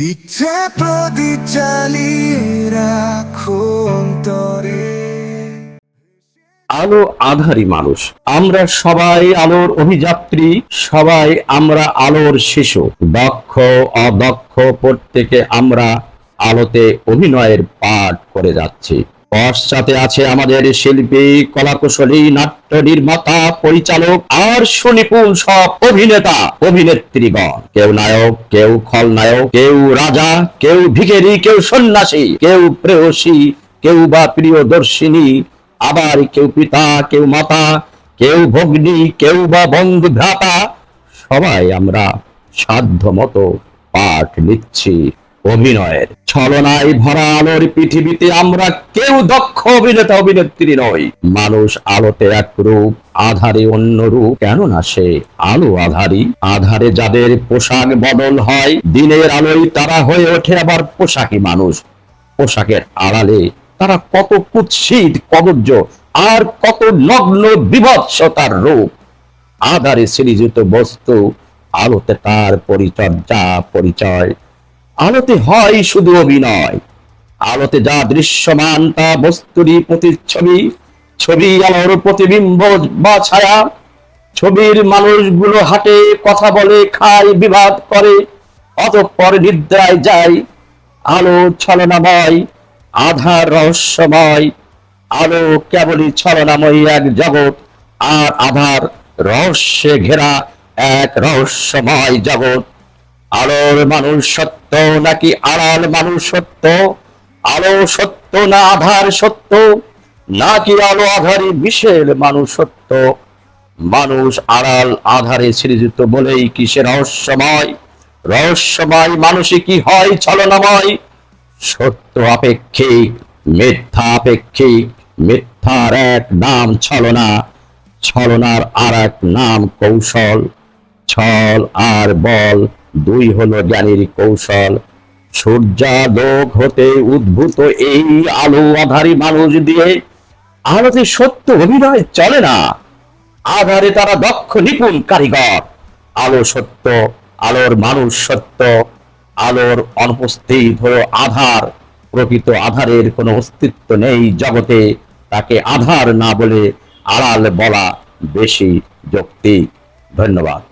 ইচ্ছে প্রদীপ জ্বালিয়ে রাখো অন্তরে। আলো আধারী মানুষ আমরা সবাই আলোর অভিযাত্রী, সবাই আমরা আলোর শিশু। দক্ষ অদক্ষ প্রত্যেকে আমরা আলোতে অভিনয়ের পাঠ করে যাচ্ছি। পশ্চাতে আছে আমাদের শিল্পী, কলাকুশলী, নাট্য নির্মাতা, পরিচালক আর সুনিপুণ সব অভিনেতা অভিনেত্রীগণ। কেউ নায়ক, কেউ খলনায়ক, কেউ রাজা, কেউ ভিখারি, কেউ সন্ন্যাসী, কেউ প্রেয়সী, কেউ বা প্রিয়দর্শিনী, আবার কেউ পিতা, কেউ মাতা, কেউ ভগ্নী, কেউ বা বন্ধু ভ্রাতা। সবাই আমরা সাধ্য মতো পাঠ নিচ্ছি অভিনয়ের। ছলনায় ভরা আলোর পৃথিবীতে আমরা কেউ দক্ষ অভিনেতা অভিনেত্রী নই। মানুষ আলোতে এক রূপ, আধারে অন্য রূপ, কেননা সে আলো আধারী। আধারে যাদের পোশাক বদল হয়, দিনের আলোয় তারা হয়ে ওঠে আবার পোশাকি মানুষ। পোশাকের আড়ালে তারা কত কুৎসিত কদর্য আর কত নগ্ন বিভৎসতার রূপ। আধারে সৃজিত বস্তু আলোতে তার পরিচর্যা পরিচয়। আলোতে হয় শুধু অভিনয়। আলোতে যা দৃশ্যমান তা বস্তুরই প্রতিচ্ছবি। ছবি আলোর প্রতিবিম্ব বা ছায়া। ছবির মানুষগুলো হাঁটে, কথা বলে, খায়, বিবাদ করে, অতঃপর নিদ্রায় যায়। আলো ছলনাময়, আধার রহস্যময়। আলো কেবলই ছলনাময়ী এক জগৎ, আর আধার রহস্যে ঘেরা এক রহস্যময় জগৎ। আলোর মানুষ সত্য নাকি আড়াল মানুষ সত্য? আলো সত্য না আধার সত্য? নাকি আলো আধারে মিশেল মানুষ সত্য? মানুষ আড়াল আধারে সৃজিত বলেই কি সে রহস্যময়? রহস্যময় মানুষই কি হয় ছলনাময়? সত্য আপেক্ষিক, মিথ্যা আপেক্ষিক। মিথ্যার এক নাম ছলনা, ছলনার আর এক নাম কৌশল। ছল আর বল দুই হলো জ্ঞানীর কৌশল। সূর্যালোক হতে উদ্ভূত এই আলো আধারী মানুষ দিয়ে আলোতে সত্য অভিনয় চলে না। আধারে তারা দক্ষ নিপুণ কারিগর। আলো সত্য, আলোর মানুষ সত্য। আলোর অনুপস্থিত হলো আধার। প্রকৃত আধারের কোনো অস্তিত্ব নেই জগতে। তাকে আধার না বলে আড়াল বলা বেশি যৌক্তিক। ধন্যবাদ।